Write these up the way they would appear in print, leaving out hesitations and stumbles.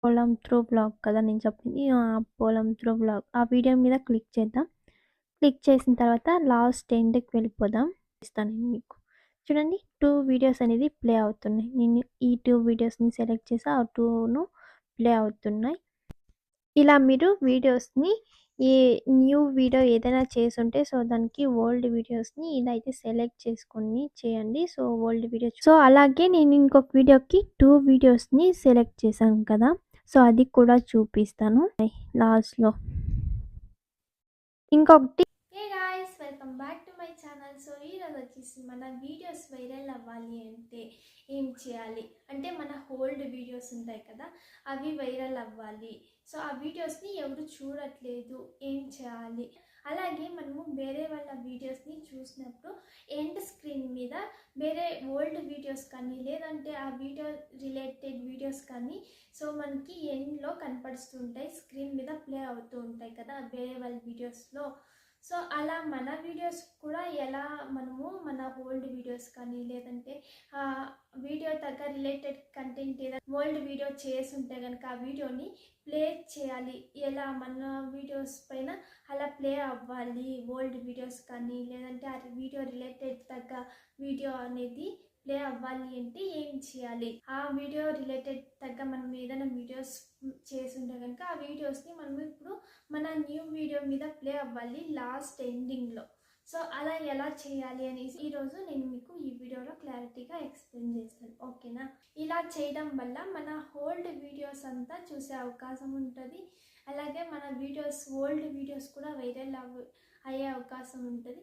పొలం through blog కదా నేను చెప్పింది. పొలం త్రూ బ్లాగ్. ఆ వీడియో మీద క్లిక్ చేద్దాం. క్లిక్ చేసిన తర్వాత లాస్ట్ ఎండ్‌కి వెళ్ళిపోదాం. ఇస్తాను నేను మీకు. చూడండి 2 వీడియోస్ అనేది ప్లే అవుతున్నాయి. నేను ఈ 2 వీడియోస్‌ని సెలెక్ట్ చేసి ఆ 2ను ప్లే అవుతున్నాయి. ఇలా మీరు వీడియోస్‌ని ఈ న్యూ వీడియో ఏదైనా చేసుంటే దానికి ఓల్డ్ వీడియోస్‌ని ఇలా అయితే సెలెక్ట్ చేసుకొని చేయండి. ఓల్డ్ వీడియో అలాగే నేను ఇంకొక వీడియోకి 2 వీడియోస్‌ని సెలెక్ట్ చేశాను కదా! అది కూడా చూపిస్తాను లాస్ట్‌లో. ఇంకొకటి hey guys, welcome back to my channel. ఈరోజు వచ్చేసి మన వీడియోస్ వైరల్ అవ్వాలి అంటే ఏం చేయాలి అంటే మన ఓల్డ్ వీడియోస్ ఉంటాయి కదా, అవి వైరల్ అవ్వాలి. ఆ వీడియోస్ని ఎవరు చూడట్లేదు, ఏం చేయాలి? అలాగే మనము వేరే వాళ్ళ వీడియోస్ని చూసినప్పుడు ఎండ్ స్క్రీన్ మీద వేరే ఓల్డ్ వీడియోస్ కానీ లేదంటే ఆ వీడియో రిలేటెడ్ వీడియోస్ కానీ మనకి ఎండ్లో కనపడుతుంటాయి, స్క్రీన్ మీద ప్లే అవుతూ ఉంటాయి కదా వేరే వాళ్ళ వీడియోస్లో. అలా మన వీడియోస్ కూడా ఎలా మనము మన ఓల్డ్ వీడియోస్ కానీ లేదంటే వీడియో తగ్గ రిలేటెడ్ కంటెంట్ ఏదైనా ఓల్డ్ వీడియో చేసి ఉంటే కనుక ఆ వీడియోని ప్లే చేయాలి. ఎలా మన వీడియోస్ పైన అలా ప్లే అవ్వాలి ఓల్డ్ వీడియోస్ కానీ లేదంటే ఆ వీడియో రిలేటెడ్ తగ్గ వీడియో అనేది ప్లే అవ్వాలి అంటే ఏం చేయాలి? ఆ వీడియో రిలేటెడ్ తగ్గ మనం ఏదైనా వీడియోస్ చేసి ఉంటే కనుక ఆ వీడియోస్ని మనం ఇప్పుడు మన న్యూ వీడియో మీద ప్లే అవ్వాలి లాస్ట్ ఎండింగ్లో. అలా ఎలా చేయాలి అనేసి ఈరోజు నేను మీకు ఈ వీడియోలో క్లారిటీగా ఎక్స్ప్లెయిన్ చేస్తాను, ఓకేనా? ఇలా చేయడం వల్ల మన ఓల్డ్ వీడియోస్ అంతా చూసే అవకాశం ఉంటుంది. అలాగే మన వీడియోస్ ఓల్డ్ వీడియోస్ కూడా వైరల్ అయ్యే అవకాశం ఉంటుంది.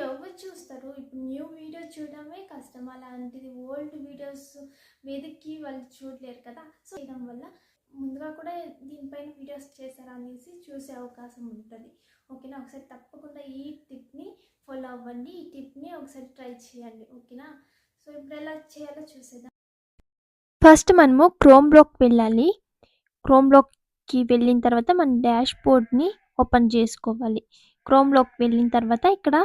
ఎవరు చూస్తారు? ఇప్పుడు న్యూ వీడియో చూడడమే కష్టం, అలాంటిది ఓల్డ్ వీడియోస్ వెతికి వాళ్ళు చూడలేరు కదా. చేయడం వల్ల ముందుగా కూడా దీనిపైన వీడియోస్ చేశారా అనేసి చూసే అవకాశం ఉంటుంది, ఓకేనా? ఒకసారి తప్పకుండా ఈ టిప్ని ఫాలో అవ్వండి, ఈ టిప్ని ఒకసారి ట్రై చేయండి, ఓకేనా? ఇప్పుడు ఎలా చేయాలో చూసేద్దాం. ఫస్ట్ మనము క్రోమ్‌లోకి వెళ్ళాలి. క్రోమ్‌లోకి వెళ్ళిన తర్వాత మన డాష్‌బోర్డ్‌ని ఓపెన్ చేసుకోవాలి. క్రోమ్‌లోకి వెళ్ళిన తర్వాత ఇక్కడ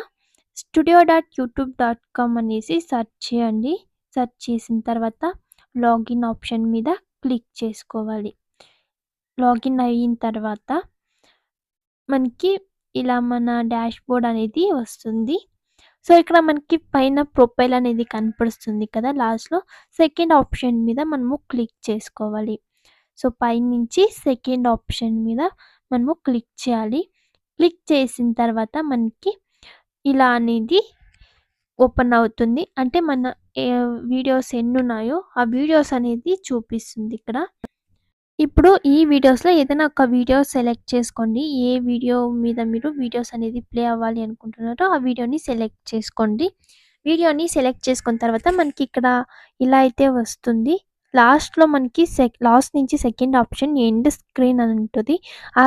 studio.youtube.com అనేసి సెర్చ్ చేయండి. సెర్చ్ చేసిన తర్వాత లాగిన్ ఆప్షన్ మీద క్లిక్ చేసుకోవాలి. లాగిన్ అయిన తర్వాత మనకి ఇలా మన డాష్‌బోర్డ్ అనేది వస్తుంది. ఇక్కడ మనకి పైన ప్రొఫైల్ అనేది కనపడుస్తుంది కదా లాస్ట్‌లో. సెకండ్ ఆప్షన్ మీద మనము క్లిక్ చేసుకోవాలి. పైనుంచి సెకండ్ ఆప్షన్ మీద మనము క్లిక్ చేయాలి. క్లిక్ చేసిన తర్వాత మనకి ఇలా అనేది ఓపెన్ అవుతుంది. అంటే మన వీడియోస్ ఎన్నున్నాయో ఆ వీడియోస్ అనేది చూపిస్తుంది ఇక్కడ. ఇప్పుడు ఈ వీడియోస్‌లో ఏదైనా ఒక వీడియో సెలెక్ట్ చేసుకోండి. ఏ వీడియో మీద మీరు వీడియోస్ అనేది ప్లే అవ్వాలి అనుకుంటున్నారో ఆ వీడియోని సెలెక్ట్ చేసుకోండి. వీడియోని సెలెక్ట్ చేసుకున్న తర్వాత మనకి ఇక్కడ ఇలా అయితే వస్తుంది. లాస్ట్‌లో మనకి లాస్ట్ నుంచి సెకండ్ ఆప్షన్ ఎండ్ స్క్రీన్ అని ఉంటుంది. ఆ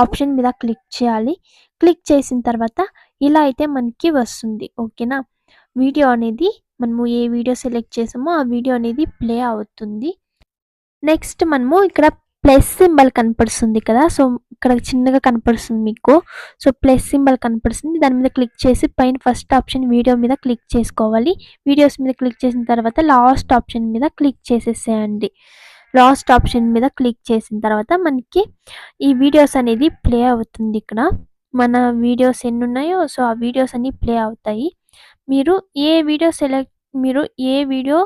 ఆప్షన్ మీద క్లిక్ చేయాలి. క్లిక్ చేసిన తర్వాత ఇలా అయితే మనకి వస్తుంది, ఓకేనా? వీడియో అనేది మనము ఏ వీడియో సెలెక్ట్ చేసామో ఆ వీడియో అనేది ప్లే అవుతుంది. నెక్స్ట్ మనము ఇక్కడ ప్లస్ సింబల్ కనపడుతుంది కదా, ఇక్కడ చిన్నగా కనపడుతుంది మీకు. ప్లస్ సింబల్ కనపడుతుంది, దాని మీద క్లిక్ చేసి పైన ఫస్ట్ ఆప్షన్ వీడియో మీద క్లిక్ చేసుకోవాలి. వీడియోస్ మీద క్లిక్ చేసిన తర్వాత లాస్ట్ ఆప్షన్ మీద క్లిక్ చేసేసేయండి. లాస్ట్ ఆప్షన్ మీద క్లిక్ చేసిన తర్వాత మనకి ఈ వీడియోస్ అనేది ప్లే అవుతుంది. ఇక్కడ మన వీడియోస్ ఎన్ని ఉన్నాయో ఆ వీడియోస్ అన్ని ప్లే అవుతాయి. మీరు మీరు ఏ వీడియో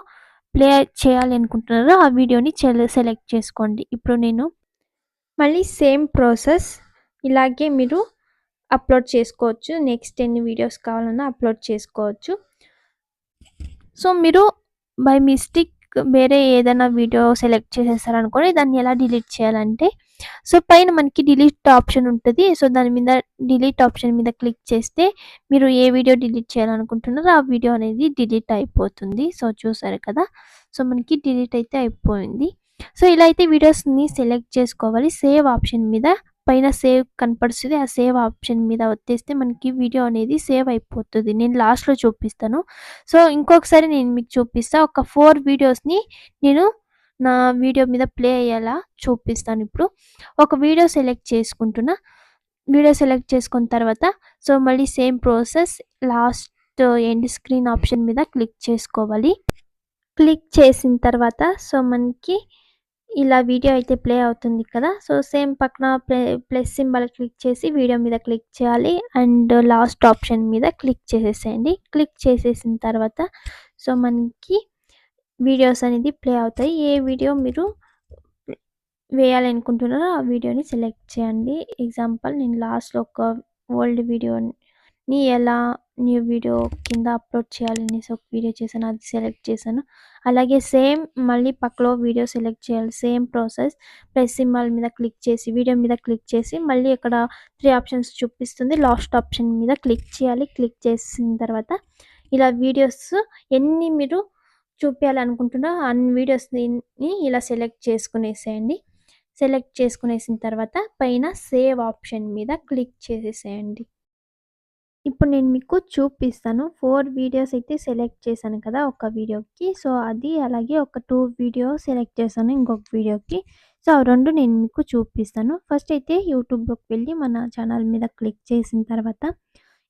ప్లే చేయాలి అనుకుంటున్నారో ఆ వీడియోని సెలెక్ట్ చేసుకోండి. ఇప్పుడు నేను మళ్ళీ సేమ్ ప్రాసెస్ ఇలాగే మీరు అప్లోడ్ చేసుకోవచ్చు. నెక్స్ట్ ఎన్ని వీడియోస్ కావాలన్నా అప్లోడ్ చేసుకోవచ్చు. మీరు బై మిస్టేక్ వేరే ఏదైనా వీడియో సెలెక్ట్ చేసేసారనుకోండి, దాన్ని ఎలా డిలీట్ చేయాలంటే పైన మనకి డిలీట్ ఆప్షన్ ఉంటుంది. దాని మీద డిలీట్ ఆప్షన్ మీద క్లిక్ చేస్తే మీరు ఏ వీడియో డిలీట్ చేయాలనుకుంటున్నారో ఆ వీడియో అనేది డిలీట్ అయిపోతుంది. చూసారు కదా, మనకి డిలీట్ అయితే అయిపోయింది. ఇలా అయితే వీడియోస్ని సెలెక్ట్ చేసుకోవాలి. సేవ్ ఆప్షన్ మీద పైన సేవ్ కనపడుతుంది. ఆ సేవ్ ఆప్షన్ మీద వచ్చేస్తే మనకి వీడియో అనేది సేవ్ అయిపోతుంది. నేను లాస్ట్‌లో చూపిస్తాను. ఇంకొకసారి నేను మీకు చూపిస్తా. ఒక 4 వీడియోస్‌ని నేను నా వీడియో మీద ప్లే అయ్యేలా చూపిస్తాను ఇప్పుడు. ఒక వీడియో సెలెక్ట్ చేసుకుంటున్నా. వీడియో సెలెక్ట్ చేసుకున్న తర్వాత మళ్ళీ same process last end screen option మీద క్లిక్ చేసుకోవాలి. క్లిక్ చేసిన తర్వాత మనకి ఇలా వీడియో అయితే ప్లే అవుతుంది కదా! సో, సేమ్ పక్కన ప్లస్ సింబల్ క్లిక్ చేసి వీడియో మీద క్లిక్ చేయాలి. అండ్ లాస్ట్ ఆప్షన్ మీద క్లిక్ చేసేసేయండి. క్లిక్ చేసేసిన తర్వాత సో, మనకి వీడియోస్ అనేది ప్లే అవుతాయి. ఏ వీడియో మీరు వేయాలనుకుంటున్నారో ఆ వీడియోని సెలెక్ట్ చేయండి. ఎగ్జాంపుల్ నేను లాస్ట్‌లో ఒక ఓల్డ్ వీడియోని ఎలా న్యూ వీడియో కింద అప్‌లోడ్ చేయాలనేసి ఒక వీడియో చేశాను. అది సెలెక్ట్ చేశాను. అలాగే సేమ్ మళ్ళీ పక్కలో వీడియో సెలెక్ట్ చేయాలి. సేమ్ ప్రాసెస్ ప్లస్ సింబల్ మీద క్లిక్ చేసి, వీడియో మీద క్లిక్ చేసి మళ్ళీ ఇక్కడ 3 ఆప్షన్స్ చూపిస్తుంది. లాస్ట్ ఆప్షన్ మీద క్లిక్ చేయాలి. క్లిక్ చేసిన తర్వాత ఇలా వీడియోస్ ఎన్ని మీరు చూపియాలనుకుంటున్నారో అన్ని వీడియోస్‌ని ఇలా సెలెక్ట్ చేసుకునేసేయండి. సెలెక్ట్ చేసుకునేసిన తర్వాత పైన సేవ్ ఆప్షన్ మీద క్లిక్ చేసేసేయండి. ఇప్పుడు నేను మీకు చూపిస్తాను. 4 వీడియోస్ అయితే సెలెక్ట్ చేశాను కదా! ఒక వీడియోకి. సో, అది అలాగే ఒక 2 వీడియో సెలెక్ట్ చేశాను ఇంకొక వీడియోకి. సో, ఆ 2 నేను మీకు చూపిస్తాను. ఫస్ట్ అయితే యూట్యూబ్‌లోకి వెళ్ళి మన ఛానల్ మీద క్లిక్ చేసిన తర్వాత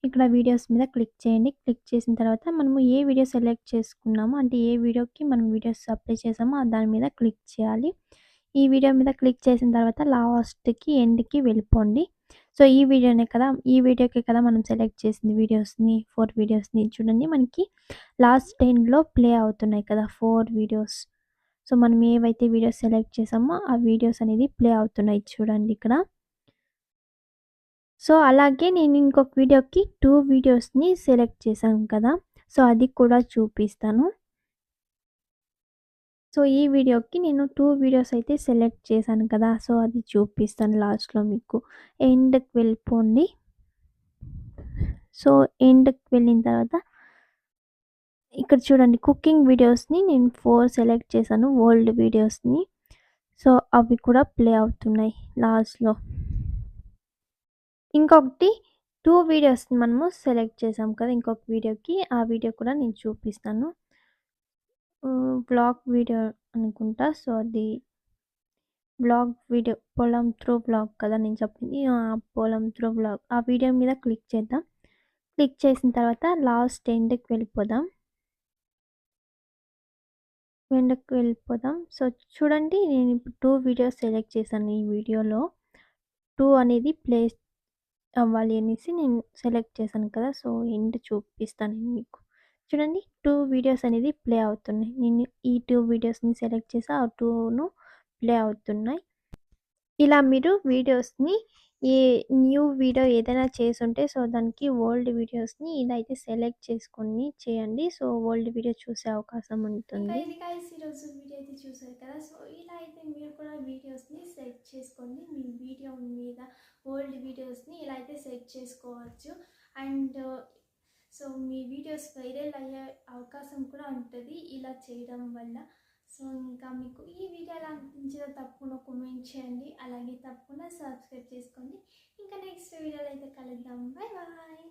ఇక్కడ వీడియోస్ మీద క్లిక్ చేయండి. క్లిక్ చేసిన తర్వాత మనము ఏ వీడియో సెలెక్ట్ చేసుకున్నామో అంటే ఏ వీడియోకి మనం వీడియోస్ అప్లై చేసామో దాని మీద క్లిక్ చేయాలి. ఈ వీడియో మీద క్లిక్ చేసిన తర్వాత లాస్ట్‌కి ఎండ్‌కి వెళ్ళిపోండి. సో, ఈ వీడియోనే కదా! ఈ వీడియోకే కదా మనం సెలెక్ట్ చేసింది వీడియోస్‌ని 4 వీడియోస్‌ని చూడండి మనకి లాస్ట్ ఎండ్‌లో ప్లే అవుతున్నాయి కదా! 4 వీడియోస్. సో, మనం ఏవైతే వీడియోస్ సెలెక్ట్ చేసామో ఆ వీడియోస్ అనేది ప్లే అవుతున్నాయి చూడండి ఇక్కడ. సో, అలాగే నేను ఇంకొక వీడియోకి 2 వీడియోస్‌ని సెలెక్ట్ చేశాను కదా! సో, అది కూడా చూపిస్తాను. సో, ఈ వీడియోకి నేను 2 వీడియోస్ అయితే సెలెక్ట్ చేశాను కదా! సో, అది చూపిస్తాను లాస్ట్‌లో మీకు. ఎండ్‌కి వెళ్ళిపోండి. సో, ఎండ్‌కి వెళ్ళిన తర్వాత ఇక్కడ చూడండి కుకింగ్ వీడియోస్‌ని నేను 4 సెలెక్ట్ చేశాను ఓల్డ్ వీడియోస్‌ని. సో, అవి కూడా ప్లే అవుతున్నాయి లాస్ట్‌లో. ఇంకొకటి 2 వీడియోస్‌ని మనము సెలెక్ట్ చేసాం కదా! ఇంకొక వీడియోకి. ఆ వీడియో కూడా నేను చూపిస్తాను. వ్లాగ్ వీడియో అనుకుంటా. సో, అది వ్లాగ్ వీడియో పొలం త్రూ వ్లాగ్ కదా నేను చెప్పింది. పొలం త్రూ వ్లాగ్. ఆ వీడియో మీద క్లిక్ చేద్దాం. క్లిక్ చేసిన తర్వాత లాస్ట్ ఎండ్‌కి వెళ్ళిపోదాం. ఎండ్‌కి వెళ్ళిపోదాం. సో, చూడండి నేను ఇప్పుడు 2 వీడియోస్ సెలెక్ట్ చేశాను ఈ వీడియోలో. 2 అనేది ప్లే అవ్వాలి అనేసి నేను సెలెక్ట్ చేశాను కదా! సో, ఎండ్ చూపిస్తాను నేను మీకు. చూడండి 2 వీడియోస్ అనేది ప్లే అవుతున్నాయి. నేను ఈ 2 వీడియోస్‌ని సెలెక్ట్ చేసి ఆ 2ను ప్లే అవుతున్నాయి. ఇలా మీరు వీడియోస్‌ని ఏ న్యూ వీడియో ఏదైనా చేసుంటే సో, దానికి ఓల్డ్ వీడియోస్‌ని ఇలా అయితే సెలెక్ట్ చేసుకొని చేయండి. సో, ఓల్డ్ వీడియో చూసే అవకాశం ఇంకా ఉంటుంది. ఇది గైస్ ఈరోజు వీడియో అయితే చూసారు కదా! సో, ఇలా అయితే మీరు కూడా వీడియోస్‌ని సెట్ చేసుకోండి. మీ వీడియో మీద ఓల్డ్ వీడియోస్‌ని ఇలా అయితే సెట్ చేసుకోవచ్చు. And so, me videos viral అయ్యే అవకాశం కూడా ఉంటది ఇలా చేయడం వల్ల. సో, ఇంకా మీకు ఈ వీడియో ఎలా అనిపించిందో తప్పకుండా కామెంట్ చేయండి. అలాగే తప్పకుండా సబ్స్క్రైబ్ చేసుకోండి. ఇంకా నెక్స్ట్ వీడియోలో అయితే కలుద్దాం. Bye bye.